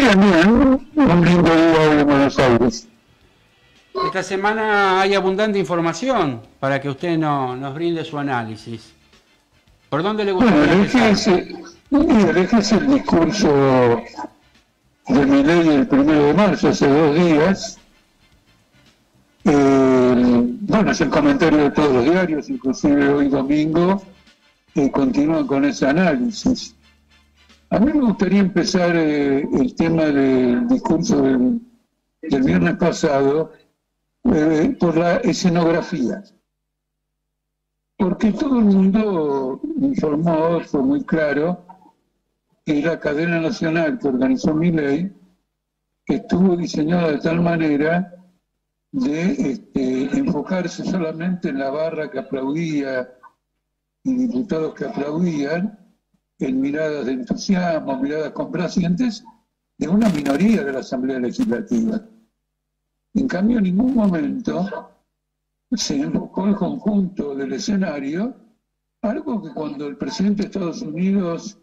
Bien, bien, un lindo día en Buenos Aires. Esta semana hay abundante información para que usted nos brinde su análisis. ¿Por dónde le Bueno, gustaría empezar? elegí el discurso de Milei el 1 de marzo, hace 2 días. Bueno, es el comentario de todos los diarios, inclusive hoy domingo, continúan con ese análisis. A mí me gustaría empezar el tema del discurso del viernes pasado por la escenografía. Porque todo el mundo informó, fue muy claro, que la cadena nacional que organizó Milei estuvo diseñada de tal manera de enfocarse solamente en la barra que aplaudía y diputados que aplaudían, en miradas de entusiasmo, miradas complacientes de una minoría de la Asamblea Legislativa. En cambio, en ningún momento se enfocó el conjunto del escenario, algo que cuando el presidente de Estados Unidos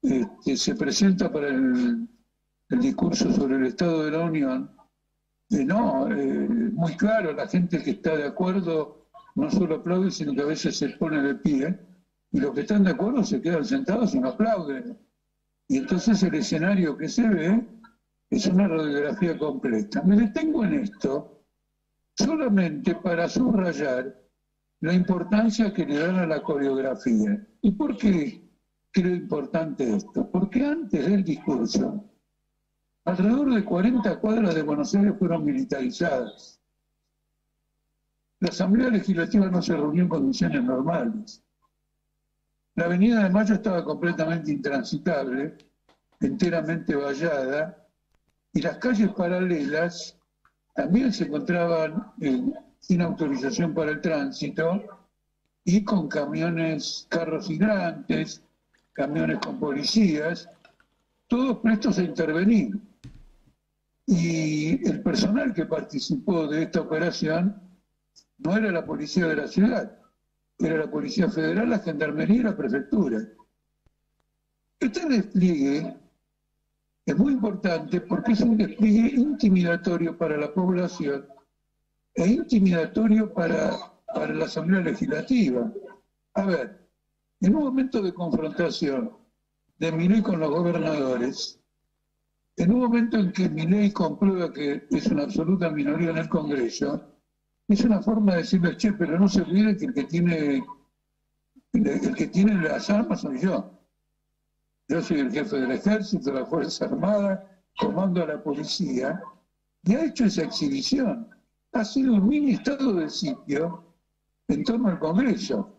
se presenta para el discurso sobre el Estado de la Unión, muy claro, la gente que está de acuerdo no solo aplaude, sino que a veces se pone de pie, y los que están de acuerdo se quedan sentados y no aplauden. Y entonces el escenario que se ve es una radiografía completa. Me detengo en esto solamente para subrayar la importancia que le dan a la coreografía. ¿Y por qué creo importante esto? Porque antes del discurso, alrededor de 40 cuadras de Buenos Aires fueron militarizadas. La Asamblea Legislativa no se reunió en condiciones normales. La Avenida de Mayo estaba completamente intransitable, enteramente vallada, y las calles paralelas también se encontraban sin autorización para el tránsito y con camiones, carros hidrantes, camiones con policías, todos prestos a intervenir. Y el personal que participó de esta operación no era la policía de la ciudad, era la Policía Federal, la Gendarmería y la Prefectura. Este despliegue es muy importante porque es un despliegue intimidatorio para la población e intimidatorio para la Asamblea Legislativa. A ver, en un momento de confrontación de Milei con los gobernadores, en un momento en que Milei comprueba que es una absoluta minoría en el Congreso, es una forma de decirle, che, pero no se olvide que el que tiene las armas soy yo. Yo soy el jefe del Ejército, de la Fuerza Armada, comando a la policía, y ha hecho esa exhibición. Ha sido un mini estado de sitio en torno al Congreso.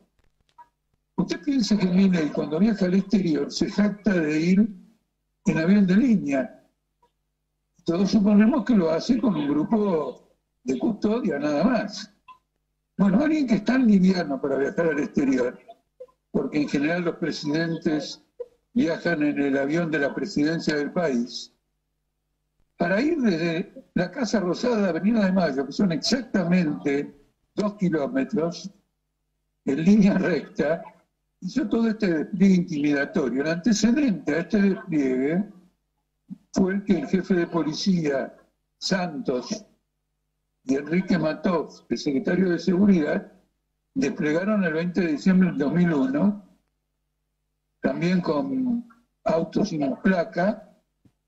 Usted piensa que Milei, cuando viaja al exterior, se jacta de ir en avión de línea. Todos suponemos que lo hace con un grupo de custodia, nada más. Bueno, alguien que es tan liviano para viajar al exterior, porque en general los presidentes viajan en el avión de la presidencia del país, para ir desde la Casa Rosada de la Avenida de Mayo, que son exactamente 2 kilómetros, en línea recta, hizo todo este despliegue intimidatorio. El antecedente a este despliegue fue el que el jefe de policía, Santos, y Enrique Matov, el secretario de Seguridad, desplegaron el 20 de diciembre del 2001, también con autos sin placa,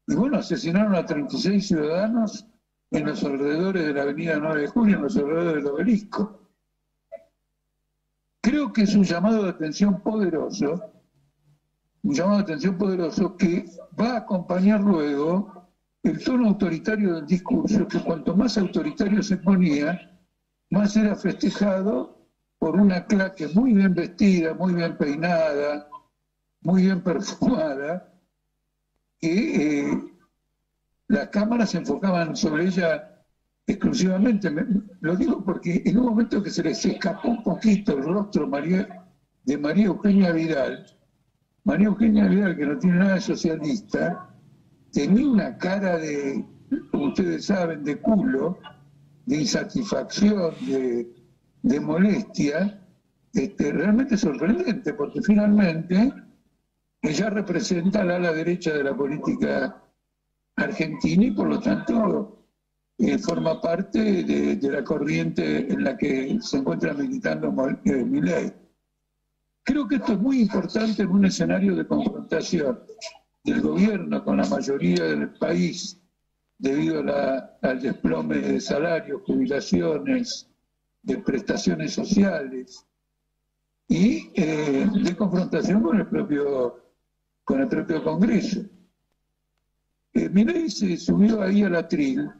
y bueno, asesinaron a 36 ciudadanos en los alrededores de la avenida 9 de Julio, en los alrededores del Obelisco. Creo que es un llamado de atención poderoso que va a acompañar luego el tono autoritario del discurso, que cuanto más autoritario se ponía, más era festejado por una claque muy bien vestida, muy bien peinada, muy bien perfumada, que las cámaras se enfocaban sobre ella exclusivamente. Lo digo porque en un momento que se les escapó un poquito el rostro de María Eugenia Vidal, que no tiene nada de socialista, tenía una cara de, como ustedes saben, de culo, de insatisfacción, de molestia, realmente sorprendente, porque finalmente ella representa al ala derecha de la política Argentina y por lo tanto forma parte de la corriente en la que se encuentra militando Milei. Creo que esto es muy importante en un escenario de confrontación del gobierno con la mayoría del país debido al desplome de salarios, jubilaciones, de prestaciones sociales y de confrontación con el propio Congreso. Milei se subió ahí al atril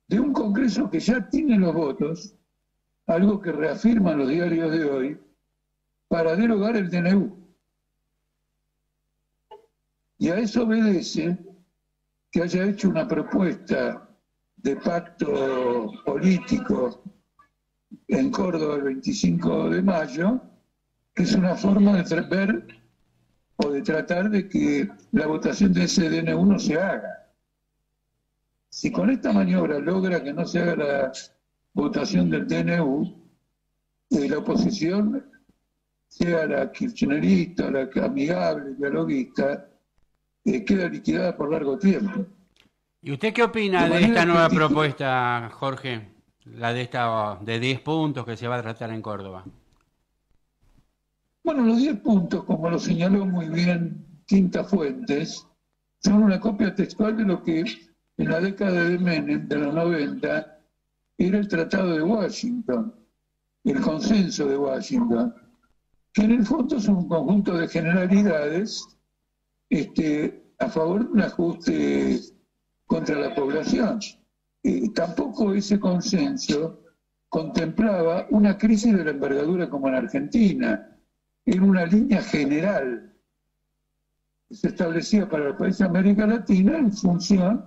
de un Congreso que ya tiene los votos, algo que reafirman los diarios de hoy, para derogar el DNU. Y a eso obedece que haya hecho una propuesta de pacto político en Córdoba el 25 de mayo, que es una forma de ver o de tratar de que la votación de ese DNU no se haga. Si con esta maniobra logra que no se haga la votación del DNU, la oposición, sea la kirchnerista, la amigable, dialoguista, queda liquidada por largo tiempo. ¿Y usted qué opina de esta nueva propuesta, Jorge? La de 10 puntos que se va a tratar en Córdoba. Bueno, los 10 puntos, como lo señaló muy bien Quinta Fuentes, son una copia textual de lo que en la década de Menem, de los 90, era el Tratado de Washington, el Consenso de Washington, que en el fondo son un conjunto de generalidades a favor de un ajuste contra la población. Tampoco ese consenso contemplaba una crisis de la envergadura como en Argentina. Era una línea general que se establecía para los países de América Latina en función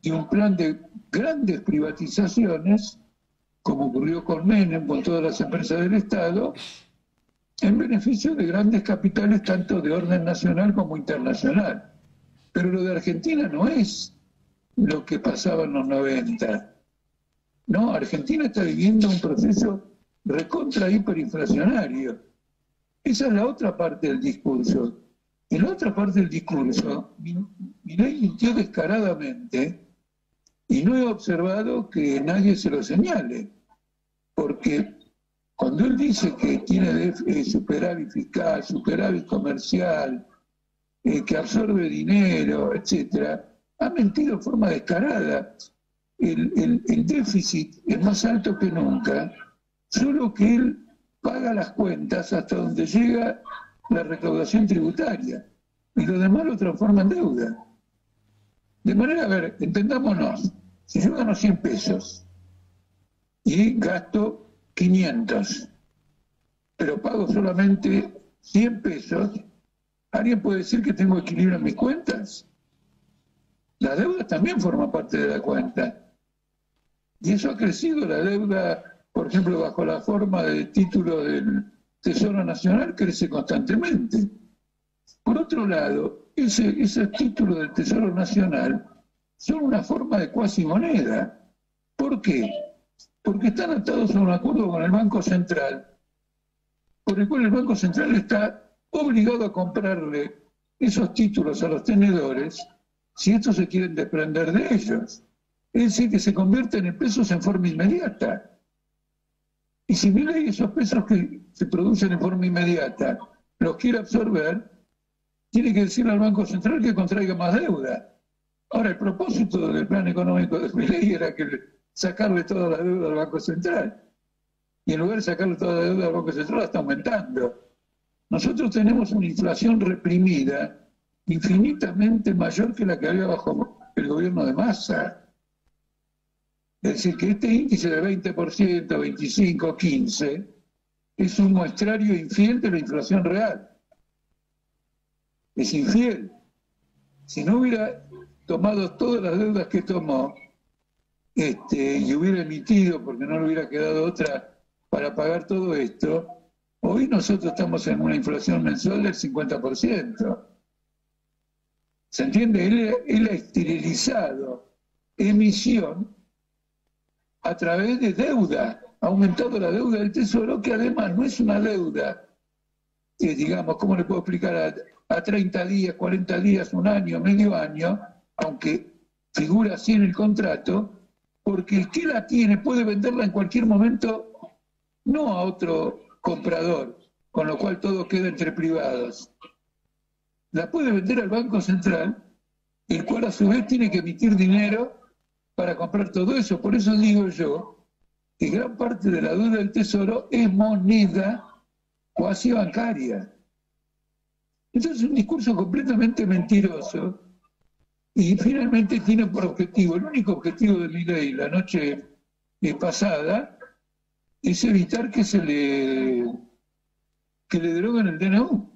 de un plan de grandes privatizaciones, como ocurrió con Menem, con todas las empresas del Estado, en beneficio de grandes capitales tanto de orden nacional como internacional. Pero lo de Argentina no es lo que pasaba en los 90. No, Argentina está viviendo un proceso recontra hiperinflacionario. Esa es la otra parte del discurso. En la otra parte del discurso, Milei mintió descaradamente y no he observado que nadie se lo señale, porque cuando él dice que tiene superávit fiscal, superávit comercial, que absorbe dinero, etcétera, ha mentido en forma descarada. El déficit es más alto que nunca, solo que él paga las cuentas hasta donde llega la recaudación tributaria y lo demás lo transforma en deuda. De manera, a ver, entendámonos, si yo gano 100 pesos y gasto 500, pero pago solamente 100 pesos, ¿alguien puede decir que tengo equilibrio en mis cuentas? La deuda también forma parte de la cuenta. Y eso ha crecido, la deuda, por ejemplo, bajo la forma de título del Tesoro Nacional, crece constantemente. Por otro lado, esos títulos del Tesoro Nacional son una forma de cuasimoneda. ¿Por qué? Porque están atados a un acuerdo con el Banco Central, por el cual el Banco Central está obligado a comprarle esos títulos a los tenedores si estos se quieren desprender de ellos. Es decir, que se convierten en pesos en forma inmediata. Y si Milei esos pesos que se producen en forma inmediata los quiere absorber, tiene que decirle al Banco Central que contraiga más deuda. Ahora, el propósito del plan económico de Milei era que sacarle toda la deuda al Banco Central. Y en lugar de sacarle toda la deuda al Banco Central, la está aumentando. Nosotros tenemos una inflación reprimida infinitamente mayor que la que había bajo el gobierno de Massa. Es decir, que este índice de 20%, 25%, 15%, es un muestrario infiel de la inflación real. Es infiel. Si no hubiera tomado todas las deudas que tomó y hubiera emitido, porque no le hubiera quedado otra para pagar todo esto, hoy nosotros estamos en una inflación mensual del 50%. ¿Se entiende? Él ha esterilizado emisión a través de deuda, ha aumentado la deuda del Tesoro, que además no es una deuda, digamos, ¿cómo le puedo explicar? A 30 días, 40 días, un año, medio año, aunque figura así en el contrato, porque el que la tiene puede venderla en cualquier momento, no a otro comprador, con lo cual todo queda entre privados. La puede vender al Banco Central, el cual a su vez tiene que emitir dinero para comprar todo eso. Por eso digo yo que gran parte de la deuda del Tesoro es moneda cuasi bancaria. Entonces es un discurso completamente mentiroso y finalmente tiene por objetivo, el único objetivo de Milei la noche pasada es evitar que le deroguen el DNU.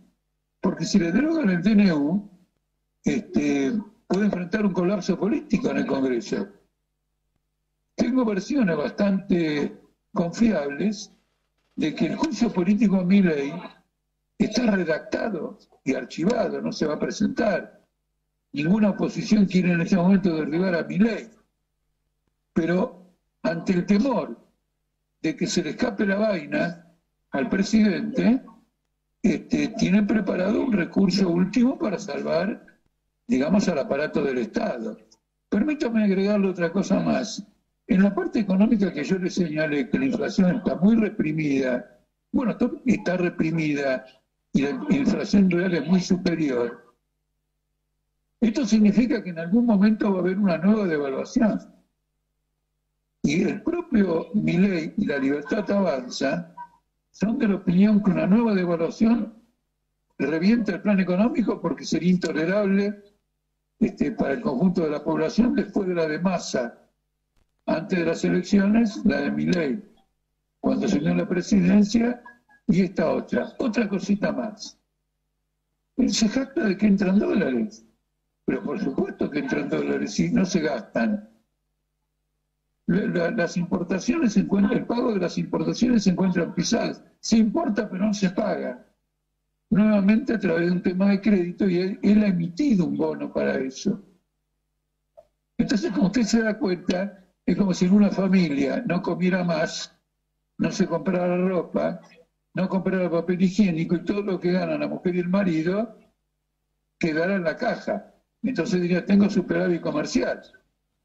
Porque si le derogan el DNU, puede enfrentar un colapso político en el Congreso. Tengo versiones bastante confiables de que el juicio político a Milei está redactado y archivado, no se va a presentar. Ninguna oposición quiere en este momento derribar a Milei. Pero ante el temor de que se le escape la vaina al presidente, tienen preparado un recurso último para salvar, digamos, al aparato del Estado. Permítame agregarle otra cosa más. En la parte económica que yo le señalé que la inflación está muy reprimida, bueno, está reprimida y la inflación real es muy superior, esto significa que en algún momento va a haber una nueva devaluación. Y el propio Milei y la Libertad Avanza son de la opinión que una nueva devaluación revienta el plan económico porque sería intolerable para el conjunto de la población después de la de Massa. Antes de las elecciones, la de Milei, cuando asumió la presidencia, y esta otra cosita más. Él se jacta de que entran dólares, pero por supuesto que entran dólares y no se gastan. Las importaciones el pago de las importaciones se encuentran pisadas. Se importa pero no se paga. Nuevamente a través de un tema de crédito y él ha emitido un bono para eso. Entonces, como usted se da cuenta, es como si en una familia no comiera más, no se comprara ropa, no comprara papel higiénico y todo lo que ganan la mujer y el marido quedará en la caja. Entonces diría, tengo superávit comercial,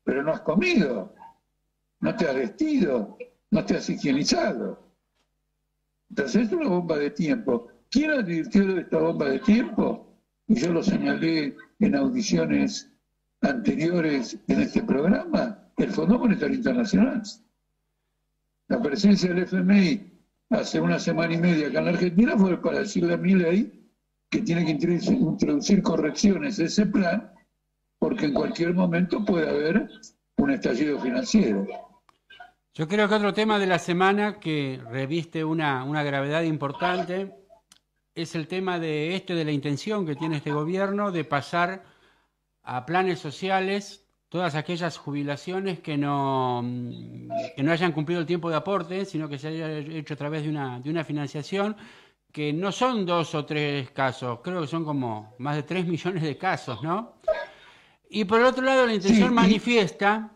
pero no has comido, no te has vestido, no te has higienizado. Entonces es una bomba de tiempo. ¿Quién advirtió de esta bomba de tiempo? Y yo lo señalé en audiciones anteriores en este programa, el Fondo Monetario Internacional. La presencia del FMI hace una semana y media acá en la Argentina fue para decirle a Milei que tiene que introducir correcciones a ese plan porque en cualquier momento puede haber un estallido financiero. Yo creo que otro tema de la semana que reviste una gravedad importante es el tema de la intención que tiene este gobierno de pasar a planes sociales todas aquellas jubilaciones que no hayan cumplido el tiempo de aporte, sino que se haya hecho a través de una financiación, que no son 2 o 3 casos, creo que son como más de 3 millones de casos, ¿no? Y por el otro lado, la intención manifiesta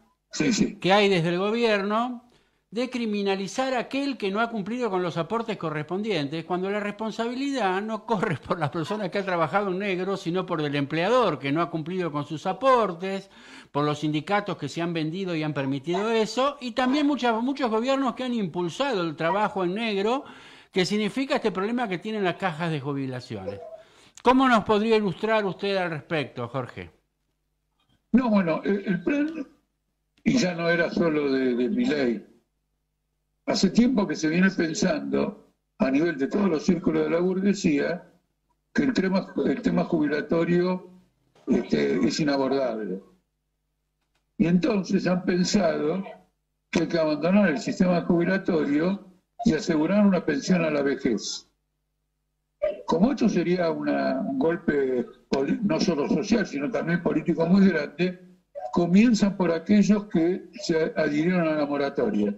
que hay desde el gobierno de criminalizar a aquel que no ha cumplido con los aportes correspondientes, cuando la responsabilidad no corre por la persona que ha trabajado en negro, sino por el empleador que no ha cumplido con sus aportes, por los sindicatos que se han vendido y han permitido eso, y también muchos gobiernos que han impulsado el trabajo en negro, que significa este problema que tienen las cajas de jubilaciones. ¿Cómo nos podría ilustrar usted al respecto, Jorge? No, bueno, el plan, y ya no era solo de Milei, hace tiempo que se viene pensando a nivel de todos los círculos de la burguesía que el tema jubilatorio es inabordable. Y entonces han pensado que hay que abandonar el sistema jubilatorio y asegurar una pensión a la vejez. Como esto sería un golpe no solo social, sino también político muy grande, comienzan por aquellos que se adhirieron a la moratoria.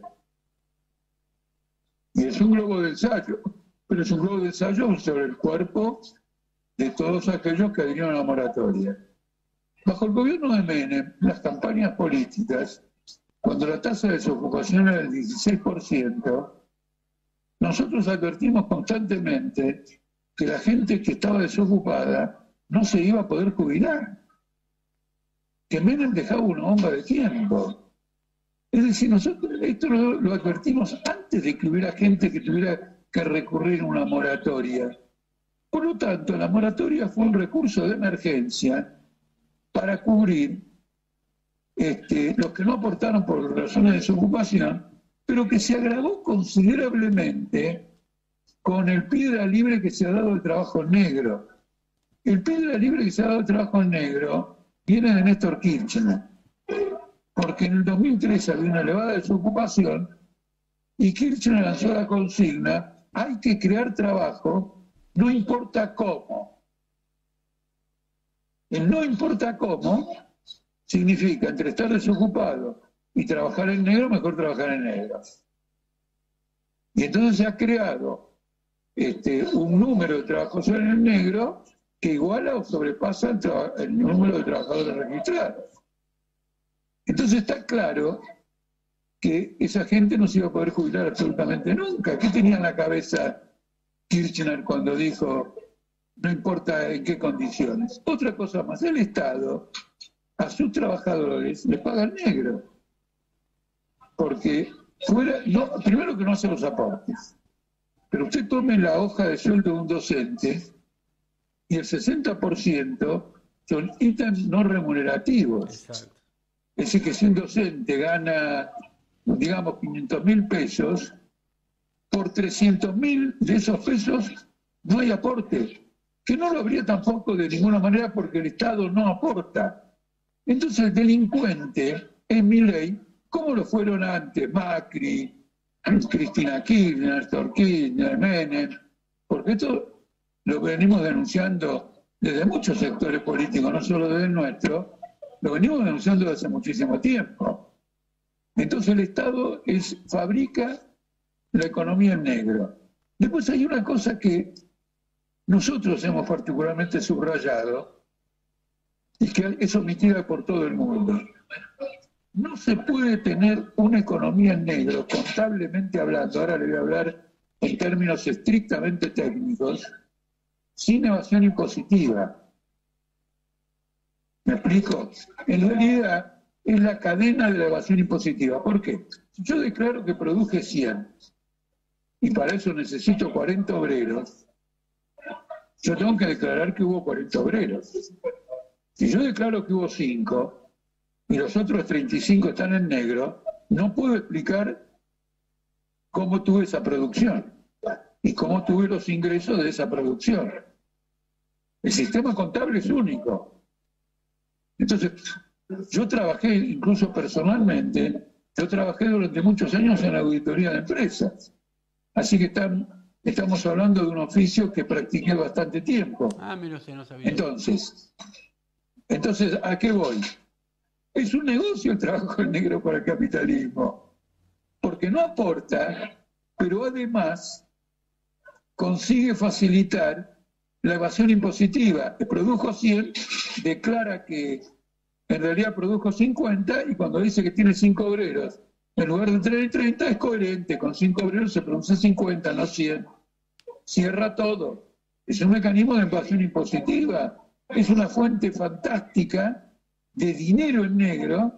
Y es un globo de ensayo, pero es un globo de ensayo sobre el cuerpo de todos aquellos que adhirieron a la moratoria. Bajo el gobierno de Menem, las campañas políticas, cuando la tasa de desocupación era del 16%, nosotros advertimos constantemente que la gente que estaba desocupada no se iba a poder jubilar. que Menem dejaba una bomba de tiempo. Es decir, nosotros esto lo advertimos antes de que hubiera gente que tuviera que recurrir a una moratoria. Por lo tanto, la moratoria fue un recurso de emergencia para cubrir los que no aportaron por razones de desocupación, pero que se agravó considerablemente con el piedra libre que se ha dado el trabajo en negro. El piedra libre que se ha dado el trabajo en negro viene de Néstor Kirchner, porque en el 2003 había una elevada desocupación y Kirchner lanzó la consigna: hay que crear trabajo, no importa cómo. El no importa cómo significa, entre estar desocupado y trabajar en negro, mejor trabajar en negro. Y entonces se ha creado un número de trabajadores en el negro que iguala o sobrepasa el número de trabajadores registrados. Entonces está claro que esa gente no se iba a poder jubilar absolutamente nunca. ¿Qué tenía en la cabeza Kirchner cuando dijo no importa en qué condiciones? Otra cosa más, el Estado a sus trabajadores les paga en negro, porque primero que no hace los aportes, pero usted tome la hoja de sueldo de un docente y el 60% son ítems no remunerativos. Exacto. Es decir, que si un docente gana, digamos, 500.000 pesos, por 300.000 de esos pesos no hay aporte, que no lo habría tampoco de ninguna manera porque el Estado no aporta. Entonces el delincuente es Milei, como lo fueron antes Macri, Cristina Kirchner, Néstor Kirchner, Menem, porque esto lo venimos denunciando desde muchos sectores políticos, no solo desde el nuestro, lo venimos denunciando desde hace muchísimo tiempo. Entonces el Estado fabrica la economía en negro. Después hay una cosa que nosotros hemos particularmente subrayado y que es omitida por todo el mundo. No se puede tener una economía en negro, contablemente hablando, ahora le voy a hablar en términos estrictamente técnicos, sin evasión impositiva. ¿Me explico? En realidad es la cadena de la evasión impositiva. ¿Por qué? Si yo declaro que produje 100 y para eso necesito 40 obreros, yo tengo que declarar que hubo 40 obreros. Si yo declaro que hubo 5 y los otros 35 están en negro, no puedo explicar cómo tuve esa producción y cómo tuve los ingresos de esa producción. El sistema contable es único. Entonces, yo trabajé, incluso personalmente, yo trabajé durante muchos años en la auditoría de empresas. Así que estamos hablando de un oficio que practiqué bastante tiempo. Mira usted, no sabía. Entonces, ¿a qué voy? Es un negocio el trabajo en negro para el capitalismo, porque no aporta, pero además consigue facilitar la evasión impositiva. Produjo 100, declara que en realidad produjo 50 y cuando dice que tiene 5 obreros, en lugar de tener 30, es coherente. Con 5 obreros se produce 50, no 100. Cierra todo. Es un mecanismo de evasión impositiva. Es una fuente fantástica de dinero en negro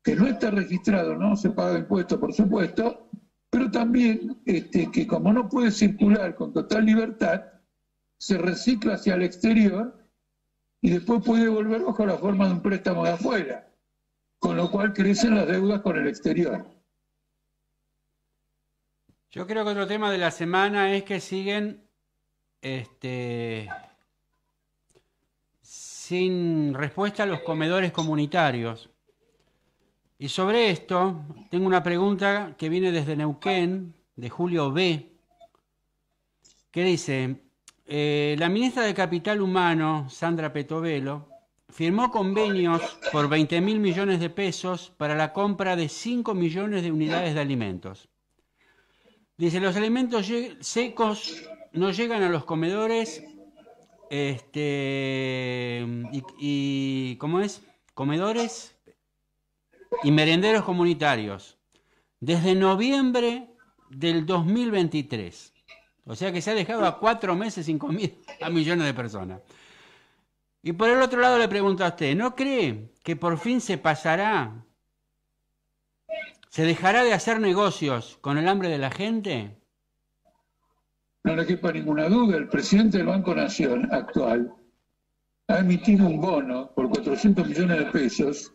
que no está registrado, no se paga impuesto, por supuesto, pero también que como no puede circular con total libertad, se recicla hacia el exterior y después puede volver bajo la forma de un préstamo de afuera, con lo cual crecen las deudas con el exterior. Yo creo que otro tema de la semana es que siguen sin respuesta a los comedores comunitarios. Y sobre esto tengo una pregunta que viene desde Neuquén, de Julio B., que dice: la ministra de Capital Humano, Sandra Petovelo, firmó convenios por 20.000 millones de pesos para la compra de 5 millones de unidades de alimentos. Dice, los alimentos secos no llegan a los comedores ¿cómo es? Comedores y merenderos comunitarios desde noviembre del 2023. O sea que se ha dejado a 4 meses sin comida a millones de personas. Y por el otro lado le pregunto a usted, ¿no cree que por fin se pasará, se dejará de hacer negocios con el hambre de la gente? No le quepa ninguna duda, el presidente del Banco Nación actual ha emitido un bono por 400 millones de pesos.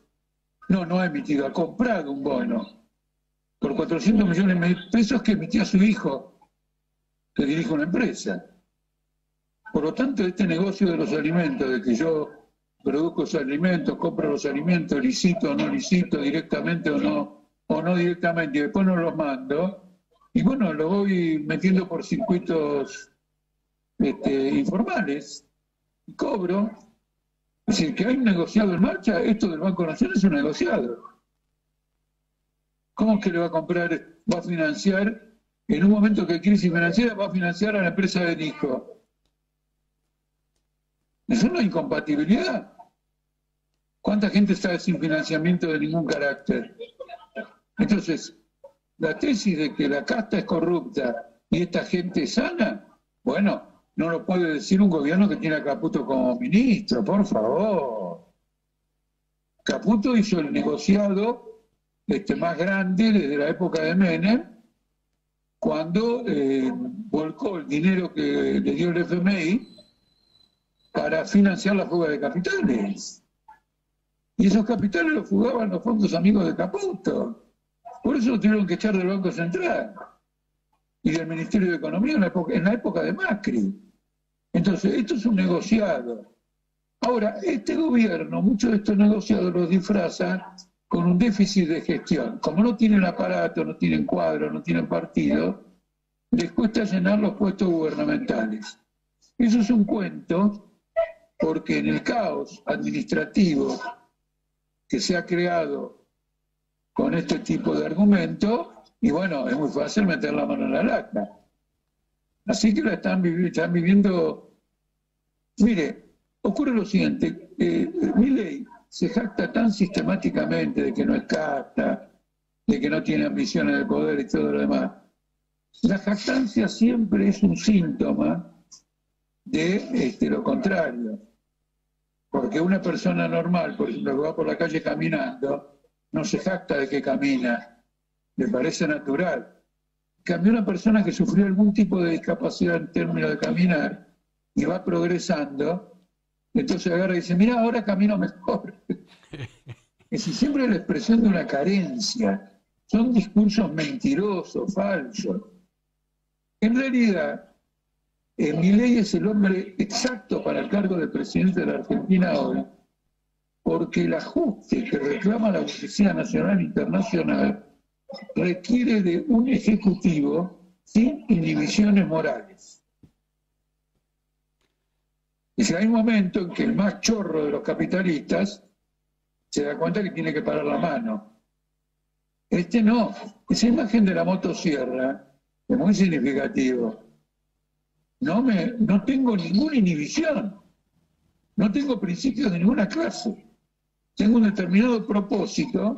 No ha emitido, ha comprado un bono por 400 millones de pesos que emitía su hijo, que dirige una empresa. Por lo tanto, este negocio de los alimentos, de que yo produzco los alimentos, compro los alimentos, licito o no licito, directamente o no directamente, y después no los mando, y bueno, lo voy metiendo por circuitos informales, y cobro. Es decir, que hay un negociado en marcha, esto del Banco Nacional es un negociado. ¿Cómo es que le va a comprar, va a financiar, en un momento que hay crisis financiera, va a financiar a la empresa del hijo? Es una incompatibilidad. ¿Cuánta gente está sin financiamiento de ningún carácter? Entonces, la tesis de que la casta es corrupta y esta gente es sana, bueno, no lo puede decir un gobierno que tiene a Caputo como ministro, por favor. Caputo hizo el negociado más grande desde la época de Menem, cuando volcó el dinero que le dio el FMI para financiar la fuga de capitales. Y esos capitales los fugaban los fondos amigos de Caputo. Por eso lo tuvieron que echar del Banco Central y del Ministerio de Economía en la época de Macri. Entonces, esto es un negociado. Ahora, este gobierno, muchos de estos negociados los disfraza con un déficit de gestión. Como no tienen aparato, no tienen cuadro, no tienen partido, les cuesta llenar los puestos gubernamentales. Eso es un cuento, porque en el caos administrativo que se ha creado con este tipo de argumentos, y bueno, es muy fácil meter la mano en la lata. Así que están viviendo. Mire, ocurre lo siguiente, Milei se jacta tan sistemáticamente de que no es casta, de que no tiene ambiciones de poder y todo lo demás. La jactancia siempre es un síntoma de lo contrario. Porque una persona normal, por ejemplo, que va por la calle caminando, no se jacta de que camina, le parece natural. En cambio, una persona que sufrió algún tipo de discapacidad en términos de caminar y va progresando, entonces agarra y dice, mira, ahora camino mejor. Es decir, siempre es la expresión de una carencia. Son discursos mentirosos, falsos. En realidad, Milei es el hombre exacto para el cargo de presidente de la Argentina hoy, porque el ajuste que reclama la Policía Nacional e Internacional requiere de un ejecutivo sin inhibiciones morales. Y si hay un momento en que el más chorro de los capitalistas se da cuenta que tiene que parar la mano. Este no. Esa imagen de la motosierra es muy significativo. No tengo ninguna inhibición. No tengo principios de ninguna clase. Tengo un determinado propósito,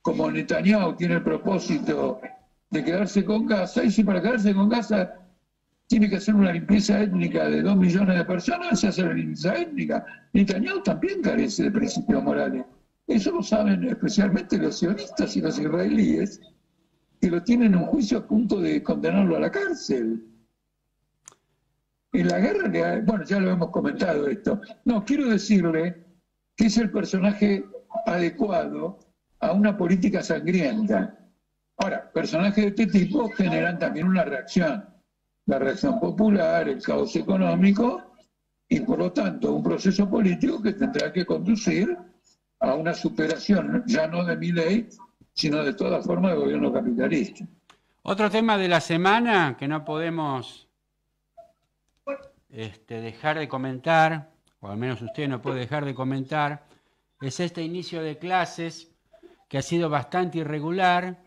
como Netanyahu tiene el propósito de quedarse con Gaza, y si para quedarse con Gaza tiene que hacer una limpieza étnica de 2 millones de personas, se hace la limpieza étnica. Netanyahu también carece de principios morales. Eso lo saben especialmente los sionistas y los israelíes, que lo tienen en un juicio a punto de condenarlo a la cárcel. En la guerra, bueno, ya lo hemos comentado esto. No, quiero decirle que es el personaje adecuado a una política sangrienta. Ahora, personajes de este tipo generan también una reacción. La reacción popular, el caos económico y, por lo tanto, un proceso político que tendrá que conducir a una superación, ya no de Milei, sino de toda forma de gobierno capitalista. Otro tema de la semana que no podemos dejar de comentar, o al menos usted no puede dejar de comentar, es este inicio de clases que ha sido bastante irregular,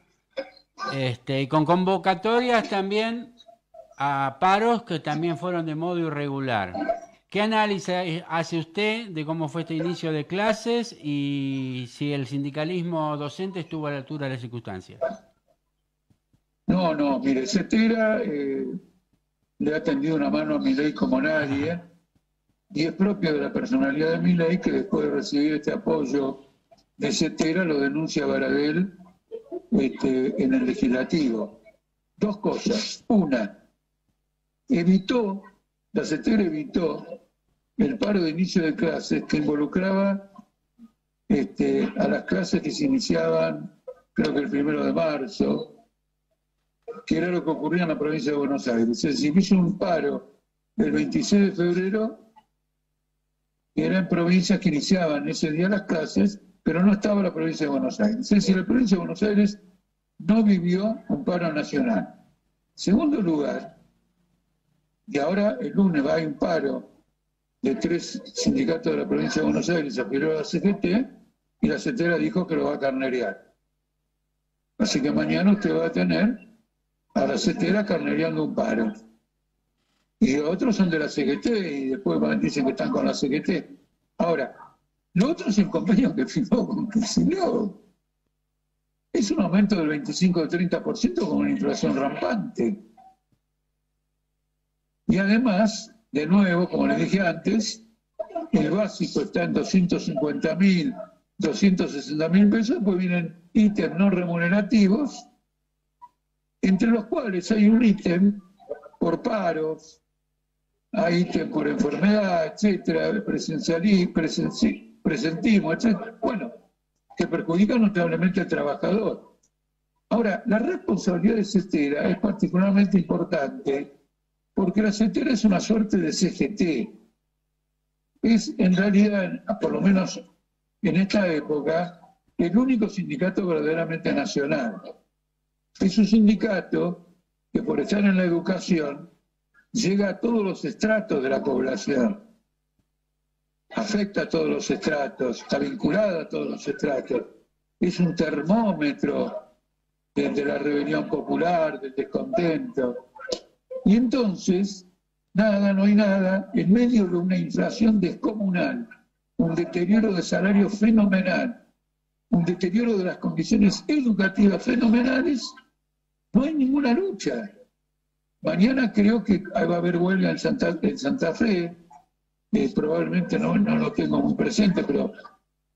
y con convocatorias también a paros que también fueron de modo irregular. ¿Qué análisis hace usted de cómo fue este inicio de clases y si el sindicalismo docente estuvo a la altura de las circunstancias? No, mire, Cetera le ha tendido una mano a Milei como nadie, y es propio de la personalidad de Milei que después de recibir este apoyo de Cetera lo denuncia Baradel en el legislativo. Dos cosas. Una, la Cetera evitó el paro de inicio de clases que involucraba a las clases que se iniciaban, creo que el 1 de marzo, que era lo que ocurría en la provincia de Buenos Aires. Es decir, hizo un paro el 26 de febrero, que eran provincias que iniciaban ese día las clases, pero no estaba la provincia de Buenos Aires. Es decir, la provincia de Buenos Aires no vivió un paro nacional. Segundo lugar, y ahora el lunes va a haber un paro de 3 sindicatos de la provincia de Buenos Aires, afilió a la CGT, y la Cetera dijo que lo va a carnerear. Así que mañana usted va a tener a la Cetera carnereando un paro. Y otros son de la CGT y después dicen que están con la CGT. Ahora, lo otro es el convenio que firmó con Kicillof. Es un aumento del 25-30% con una inflación rampante. Y además, de nuevo, como les dije antes, el básico está en 250.000, 260.000 pesos, pues vienen ítems no remunerativos, entre los cuales hay un ítem por paros, hay ítem por enfermedad, etcétera, presentismo, etcétera, bueno, que perjudican notablemente al trabajador. Ahora, la responsabilidad de Cetera es particularmente importante porque la Cetera es una suerte de CGT. Es en realidad, por lo menos en esta época, el único sindicato verdaderamente nacional. Es un sindicato que por estar en la educación llega a todos los estratos de la población, afecta a todos los estratos, está vinculada a todos los estratos. Es un termómetro de la rebelión popular, del descontento. Y entonces, no hay nada, en medio de una inflación descomunal, un deterioro de salario fenomenal, un deterioro de las condiciones educativas fenomenales, no hay ninguna lucha. Mañana creo que va a haber huelga en Santa Fe, probablemente no lo tengo muy presente, pero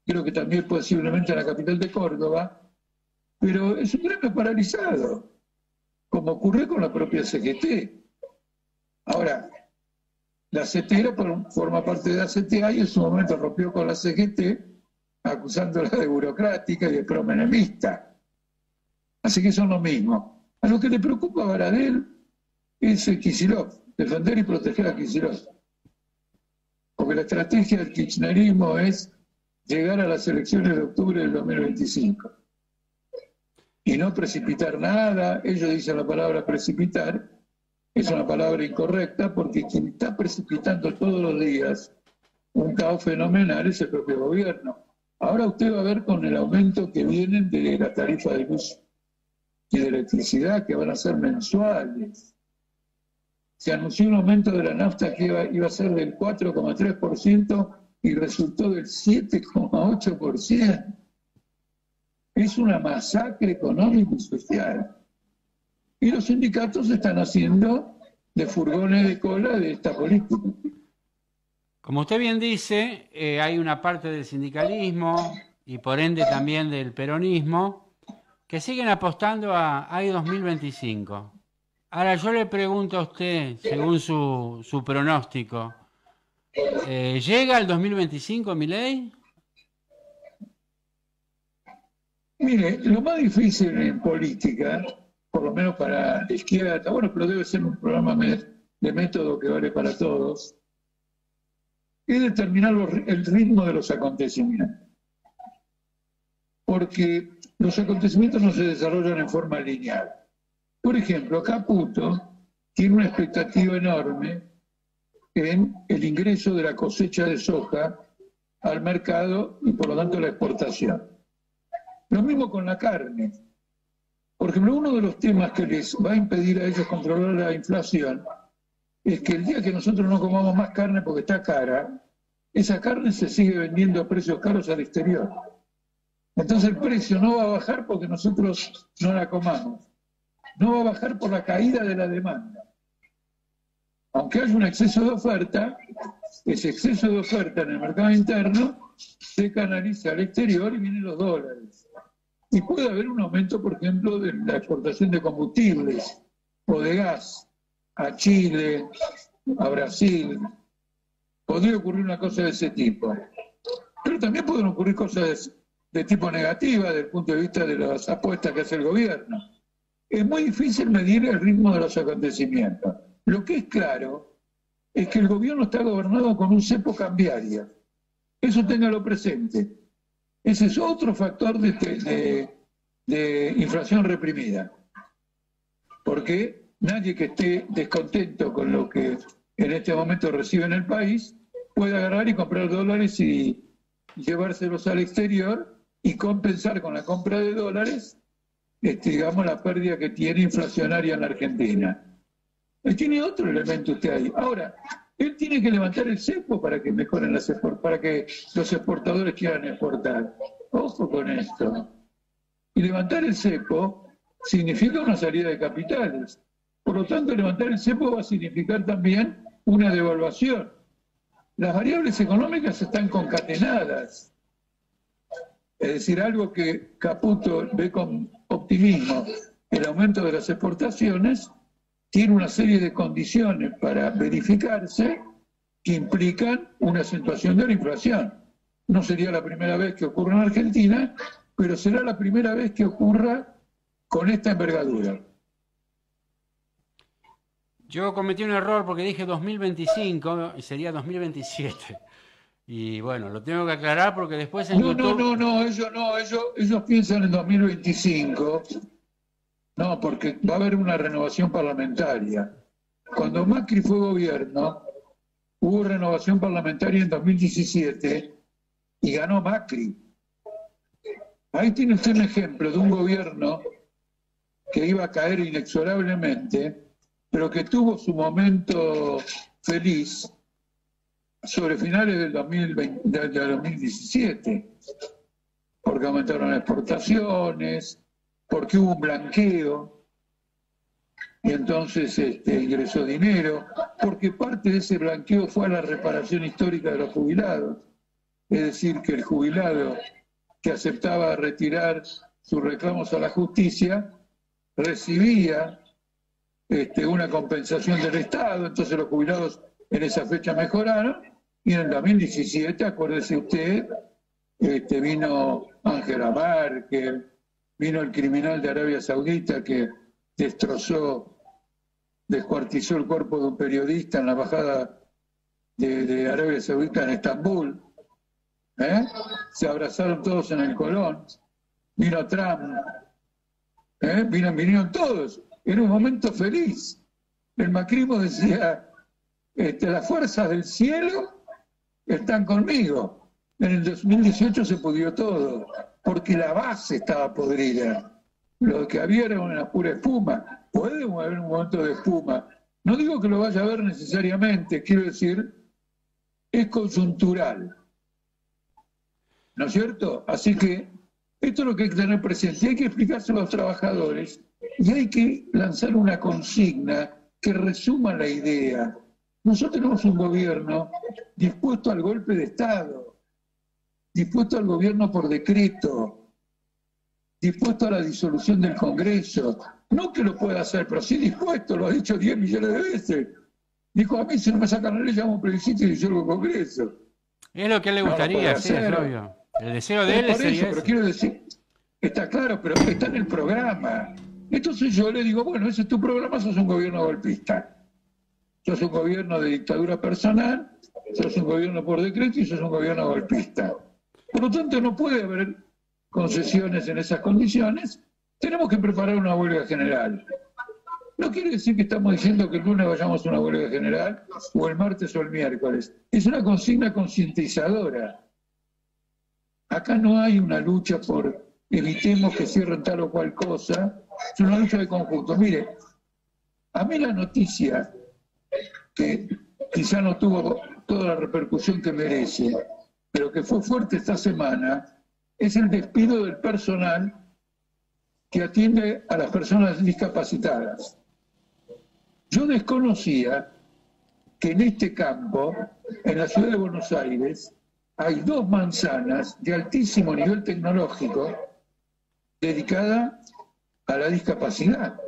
creo que también posiblemente en la capital de Córdoba, pero es un gremio paralizado, como ocurrió con la propia CGT. Ahora, la Cetera forma parte de la CTA y en su momento rompió con la CGT, acusándola de burocrática y de promenemista. Así que son lo mismo. A lo que le preocupa a Baradel es Kicillof, defender y proteger a Kicillof. Porque la estrategia del kirchnerismo es llegar a las elecciones de octubre del 2025. Y no precipitar nada. Ellos dicen la palabra precipitar, es una palabra incorrecta porque quien está precipitando todos los días un caos fenomenal es el propio gobierno. Ahora usted va a ver con el aumento que vienen de la tarifa de luz y de electricidad, que van a ser mensuales. Se anunció un aumento de la nafta que iba a ser del 4,3% y resultó del 7,8%. Es una masacre económica y social. Y los sindicatos están haciendo de furgones de cola de esta política. Como usted bien dice, hay una parte del sindicalismo y por ende también del peronismo que siguen apostando a hay 2025. Ahora yo le pregunto a usted, según su pronóstico, ¿llega el 2025 Milei? Mire, lo más difícil en política, por lo menos para la izquierda, bueno, pero debe ser un programa de método que vale para todos, es determinar el ritmo de los acontecimientos. Porque los acontecimientos no se desarrollan en forma lineal. Por ejemplo, Caputo tiene una expectativa enorme en el ingreso de la cosecha de soja al mercado y por lo tanto la exportación. Lo mismo con la carne. Por ejemplo, uno de los temas que les va a impedir a ellos controlar la inflación es que el día que nosotros no comamos más carne porque está cara, esa carne se sigue vendiendo a precios caros al exterior. Entonces el precio no va a bajar porque nosotros no la comamos. No va a bajar por la caída de la demanda. Aunque haya un exceso de oferta, ese exceso de oferta en el mercado interno se canaliza al exterior y vienen los dólares. Y puede haber un aumento, por ejemplo, de la exportación de combustibles o de gas a Chile, a Brasil. Podría ocurrir una cosa de ese tipo. Pero también pueden ocurrir cosas de tipo negativa desde el punto de vista de las apuestas que hace el gobierno. Es muy difícil medir el ritmo de los acontecimientos. Lo que es claro es que el gobierno está gobernado con un cepo cambiario. Eso téngalo presente. Ese es otro factor de inflación reprimida. Porque nadie que esté descontento con lo que en este momento recibe en el país puede agarrar y comprar dólares y llevárselos al exterior y compensar con la compra de dólares, digamos, la pérdida que tiene inflacionaria en la Argentina. Tiene otro elemento usted ahí. Ahora, él tiene que levantar el cepo para que mejoren para que los exportadores quieran exportar. Ojo con esto. Y levantar el cepo significa una salida de capitales. Por lo tanto, levantar el cepo va a significar también una devaluación. Las variables económicas están concatenadas. Es decir, algo que Caputo ve con optimismo, el aumento de las exportaciones, tiene una serie de condiciones para verificarse que implican una acentuación de la inflación. No sería la primera vez que ocurra en Argentina, pero será la primera vez que ocurra con esta envergadura. Yo cometí un error porque dije 2025 y sería 2027. Y bueno, lo tengo que aclarar porque después en YouTube... Ellos piensan en 2025. No, porque va a haber una renovación parlamentaria. Cuando Macri fue gobierno, hubo renovación parlamentaria en 2017 y ganó Macri. Ahí tiene usted un ejemplo de un gobierno que iba a caer inexorablemente, pero que tuvo su momento feliz sobre finales del 2017, porque aumentaron las exportaciones, porque hubo un blanqueo y entonces ingresó dinero, porque parte de ese blanqueo fue a la reparación histórica de los jubilados, es decir, que el jubilado que aceptaba retirar sus reclamos a la justicia recibía una compensación del Estado, entonces los jubilados en esa fecha mejoraron, y en el 2017, acuérdese usted, vino Angela Merkel, vino el criminal de Arabia Saudita que descuartizó el cuerpo de un periodista en la embajada de Arabia Saudita en Estambul. Se abrazaron todos en el Colón. Vino Trump. Vinieron todos. Era un momento feliz. El macrismo decía, las fuerzas del cielo están conmigo. En el 2018 se pudrió todo, porque la base estaba podrida. Lo que había era una pura espuma. Puede haber un momento de espuma. No digo que lo vaya a ver necesariamente, quiero decir, es coyuntural. ¿No es cierto? Así que esto es lo que hay que tener presente. Hay que explicárselo a los trabajadores y hay que lanzar una consigna que resuma la idea. Nosotros tenemos un gobierno dispuesto al golpe de Estado, dispuesto al gobierno por decreto, dispuesto a la disolución del Congreso. No que lo pueda hacer, pero sí dispuesto, lo ha dicho 10 millones de veces. Dijo, a mí si no me sacan la ley, llamo a un plebiscito y disuelvo el Congreso. Es lo que le gustaría, sí, Flavio. El deseo de él sería pero quiero decir, está claro, pero está en el programa. Entonces yo le digo, bueno, ese es tu programa, sos un gobierno golpista. Sos un gobierno de dictadura personal, sos un gobierno por decreto y sos un gobierno golpista. Por lo tanto, no puede haber concesiones en esas condiciones. Tenemos que preparar una huelga general. No quiere decir que estamos diciendo que el lunes vayamos a una huelga general, o el martes o el miércoles. Es una consigna concientizadora. Acá no hay una lucha por evitemos que cierren tal o cual cosa, es una lucha de conjunto. Mire, a mí la noticia, que quizá no tuvo toda la repercusión que merece, pero que fue fuerte esta semana, es el despido del personal que atiende a las personas discapacitadas. Yo desconocía que en este campo, en la ciudad de Buenos Aires, hay 2 manzanas de altísimo nivel tecnológico dedicadas a la discapacidad.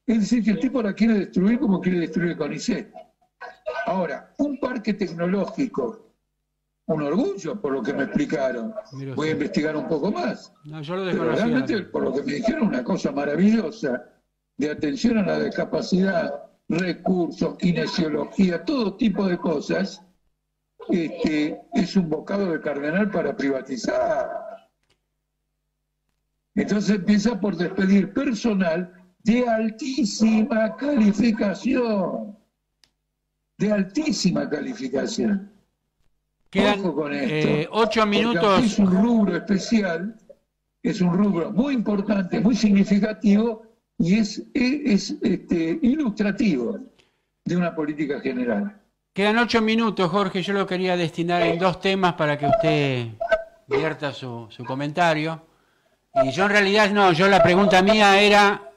Es decir, que el tipo la quiere destruir como quiere destruir el CONICET. Ahora, un parque tecnológico, un orgullo por lo que me explicaron. Voy a investigar un poco más. No, yo lo Pero realmente, por lo que me dijeron, una cosa maravillosa de atención a la discapacidad, recursos, kinesiología, todo tipo de cosas, es un bocado de cardenal para privatizar. Entonces empieza por despedir personal de altísima calificación. De altísima calificación. Quedan Ojo con esto, 8 minutos. Es un rubro especial, es un rubro muy importante, muy significativo y es ilustrativo de una política general. Quedan 8 minutos, Jorge. Yo lo quería destinar en 2 temas para que usted vierta su comentario. Y yo en realidad, no, la pregunta mía era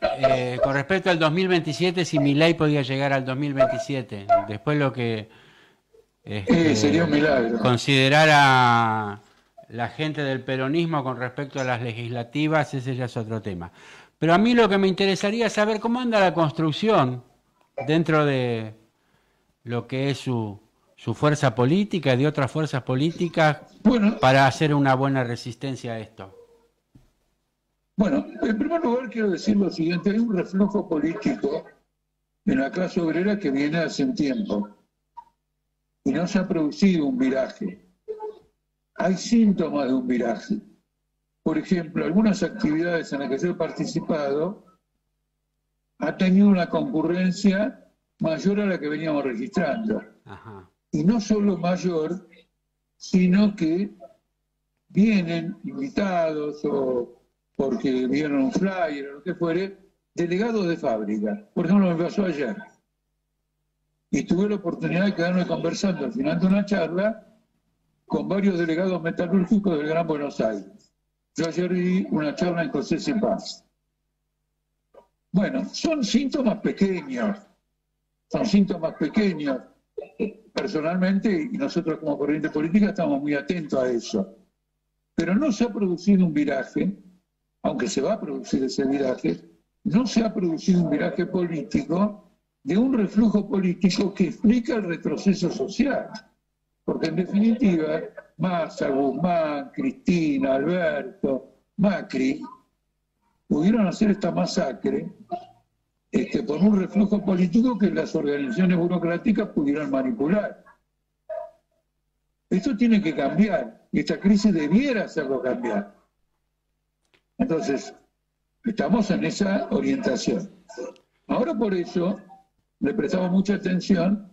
con respecto al 2027, si Milei podía llegar al 2027. Después lo que sería un milagro. Considerara la gente del peronismo con respecto a las legislativas, ese ya es otro tema. Pero a mí lo que me interesaría es saber cómo anda la construcción dentro de lo que es su fuerza política y de otras fuerzas políticas para hacer una buena resistencia a esto. Bueno, en primer lugar quiero decir lo siguiente, hay un reflujo político en la clase obrera que viene hace un tiempo y no se ha producido un viraje. Hay síntomas de un viraje. Por ejemplo, algunas actividades en las que yo he participado han tenido una concurrencia mayor a la que veníamos registrando. Ajá. Y no solo mayor, sino que vienen invitados o porque vieron un flyer o lo que fuere, delegados de fábrica. Por ejemplo, me pasó ayer. Y tuve la oportunidad de quedarme conversando al final de una charla con varios delegados metalúrgicos del Gran Buenos Aires. Yo ayer di una charla en José C. Paz. Bueno, son síntomas pequeños. Son síntomas pequeños. Personalmente, y nosotros como corriente política estamos muy atentos a eso. Pero no se ha producido un viraje, aunque se va a producir ese viraje, no se ha producido un viraje político de un reflujo político que explica el retroceso social. Porque en definitiva, Massa, Guzmán, Cristina, Alberto, Macri, pudieron hacer esta masacre por un reflujo político que las organizaciones burocráticas pudieran manipular. Esto tiene que cambiar, y esta crisis debiera hacerlo cambiar. Entonces, estamos en esa orientación. Ahora por eso le prestamos mucha atención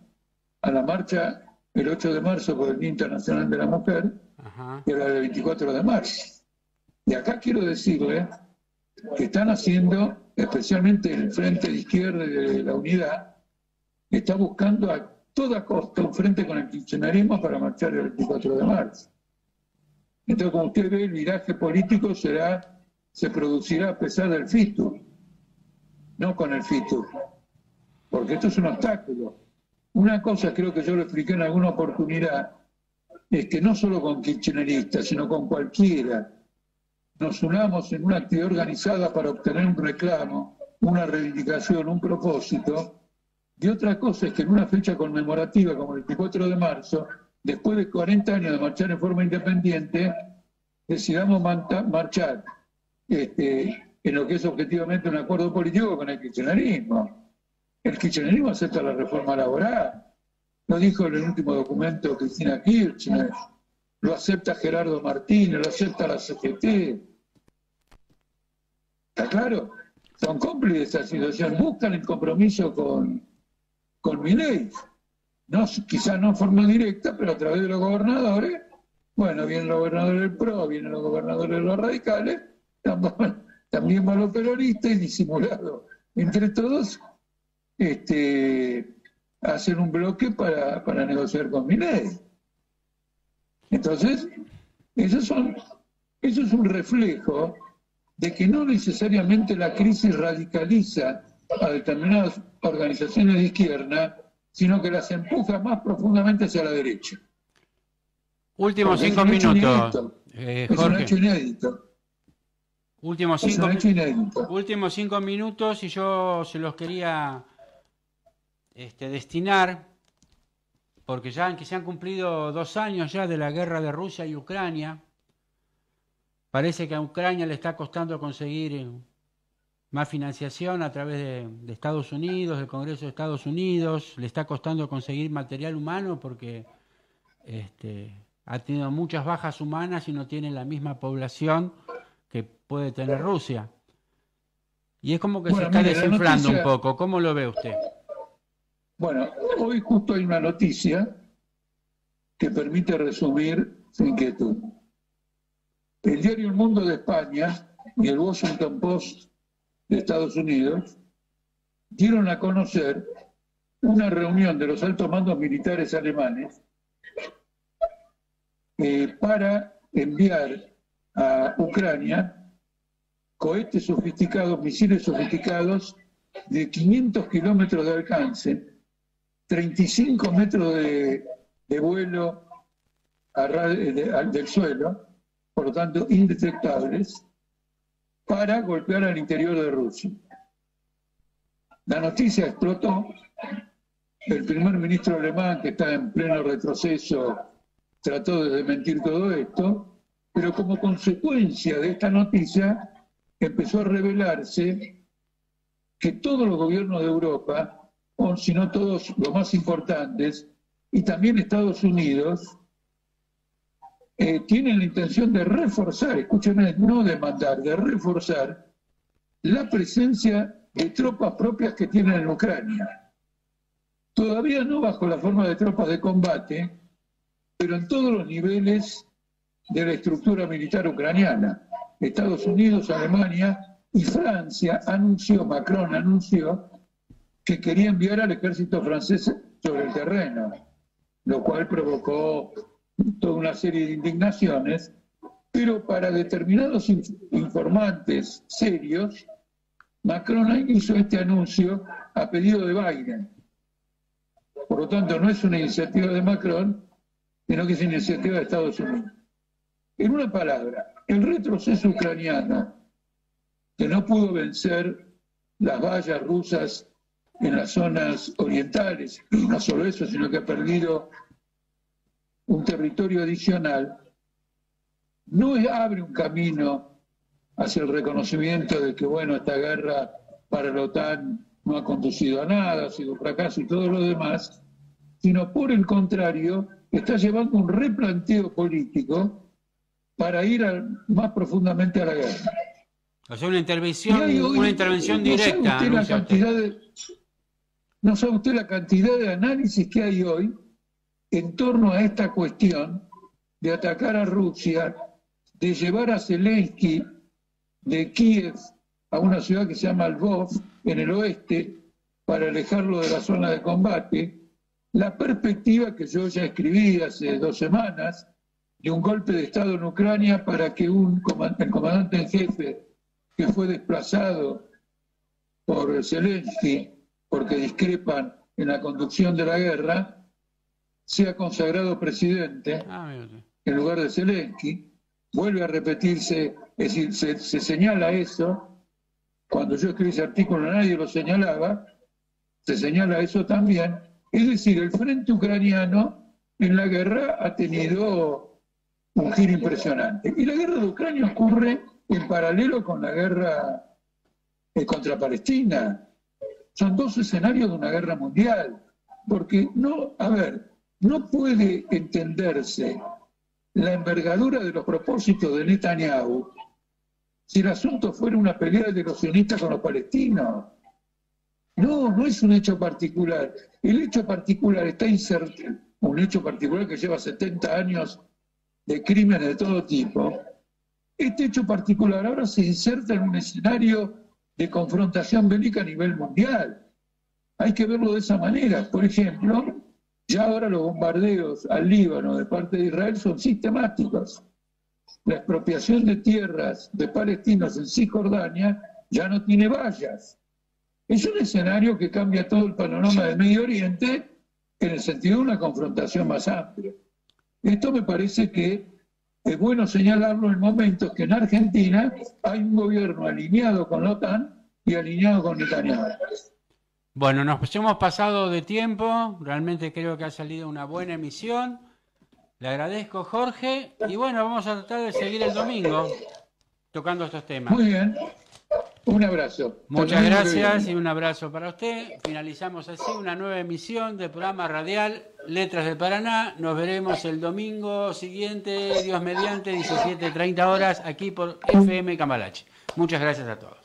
a la marcha el 8 de marzo por el Día Internacional de la Mujer, que era el 24 de marzo. Y acá quiero decirle que están haciendo, especialmente el Frente de Izquierda y de la Unidad, está buscando a toda costa un frente con el kirchnerismo para marchar el 24 de marzo. Entonces, como usted ve, el viraje político se producirá a pesar del FITUR, no con el FITUR, porque esto es un obstáculo. Una cosa, creo que yo lo expliqué en alguna oportunidad, es que no solo con kirchneristas, sino con cualquiera, nos unamos en una actividad organizada para obtener un reclamo, una reivindicación, un propósito, y otra cosa es que en una fecha conmemorativa como el 24 de marzo, después de 40 años de marchar en forma independiente, decidamos marchar en lo que es objetivamente un acuerdo político con el kirchnerismo. El kirchnerismo acepta la reforma laboral, lo dijo en el último documento Cristina Kirchner, lo acepta Gerardo Martínez, lo acepta la CGT. ¿Está claro? Son cómplices de esta situación, buscan el compromiso con Milei. No, quizás no en forma directa, pero a través de los gobernadores. Bueno, vienen los gobernadores del PRO, vienen los gobernadores de los radicales, también van los peronistas y disimulados entre todos hacen un bloque para negociar con Milei. Entonces, eso es un reflejo de que no necesariamente la crisis radicaliza a determinadas organizaciones de izquierda, sino que las empuja más profundamente hacia la derecha. Últimos Porque 5 es un hecho minutos, inédito. Es un Jorge. hecho inédito. Últimos Es 5 un hecho inédito. últimos 5 minutos y yo se los quería destinar, porque ya que se han cumplido 2 años ya de la guerra de Rusia y Ucrania. Parece que a Ucrania le está costando conseguir más financiación a través de Estados Unidos, del Congreso de Estados Unidos. Le está costando conseguir material humano porque ha tenido muchas bajas humanas y no tiene la misma población que puede tener Rusia. Y es como que se está Mire, desinflando un poco. ¿Cómo lo ve usted? Bueno, hoy justo hay una noticia que permite resumir su inquietud. El diario El Mundo de España y el Washington Post de Estados Unidos dieron a conocer una reunión de los altos mandos militares alemanes para enviar a Ucrania cohetes sofisticados, misiles sofisticados de 500 kilómetros de alcance, 35 metros de vuelo del suelo, por lo tanto indetectables, para golpear al interior de Rusia. La noticia explotó. El primer ministro alemán, que está en pleno retroceso, trató de desmentir todo esto, pero como consecuencia de esta noticia empezó a revelarse que todos los gobiernos de Europa, o si no todos los más importantes, y también Estados Unidos, tienen la intención de reforzar, escúchenme, no de mandar, de reforzar la presencia de tropas propias que tienen en Ucrania. Todavía no bajo la forma de tropas de combate, pero en todos los niveles de la estructura militar ucraniana. Estados Unidos, Alemania y Francia Macron anunció que quería enviar al ejército francés sobre el terreno, lo cual provocó toda una serie de indignaciones, pero para determinados informantes serios, Macron hizo este anuncio a pedido de Biden. Por lo tanto, no es una iniciativa de Macron, sino que es una iniciativa de Estados Unidos. En una palabra, el retroceso ucraniano, que no pudo vencer las vallas rusas en las zonas orientales, y no solo eso, sino que ha perdido un territorio adicional, no abre un camino hacia el reconocimiento de que, bueno, esta guerra para la OTAN no ha conducido a nada, ha sido un fracaso y todo lo demás, sino por el contrario, está llevando un replanteo político para ir más profundamente a la guerra. O sea, una intervención directa. No sabe usted la cantidad de análisis que hay hoy en torno a esta cuestión de atacar a Rusia, de llevar a Zelensky de Kiev a una ciudad que se llama Lvov, en el oeste, para alejarlo de la zona de combate. La perspectiva que yo ya escribí hace 2 semanas de un golpe de Estado en Ucrania para que el comandante en jefe, que fue desplazado por Zelensky porque discrepan en la conducción de la guerra, sea consagrado presidente en lugar de Zelensky. Vuelve a repetirse, es decir, se señala eso. Cuando yo escribí ese artículo nadie lo señalaba, se señala eso también. Es decir, el frente ucraniano en la guerra ha tenido un giro impresionante. Y la guerra de Ucrania ocurre en paralelo con la guerra contra Palestina. Son 2 escenarios de una guerra mundial. Porque no puede entenderse la envergadura de los propósitos de Netanyahu si el asunto fuera una pelea de los sionistas con los palestinos. No es un hecho particular. El hecho particular está inserto, un hecho particular que lleva 70 años de crímenes de todo tipo. Este hecho particular ahora se inserta en un escenario de confrontación bélica a nivel mundial. Hay que verlo de esa manera. Por ejemplo, ya ahora los bombardeos al Líbano de parte de Israel son sistemáticos. La expropiación de tierras de palestinos en Cisjordania ya no tiene vallas. Es un escenario que cambia todo el panorama del Medio Oriente en el sentido de una confrontación más amplia. Esto me parece que es bueno señalarlo en momentos que en Argentina hay un gobierno alineado con la OTAN y alineado con Netanyahu. Bueno, nos hemos pasado de tiempo, realmente creo que ha salido una buena emisión. Le agradezco, Jorge, y bueno, vamos a tratar de seguir el domingo tocando estos temas. Muy bien, un abrazo. Muchas gracias y un abrazo para usted. Finalizamos así una nueva emisión del programa radial Letras del Paraná. Nos veremos el domingo siguiente, Dios mediante, 17:30 horas, aquí por FM Cambalache. Muchas gracias a todos.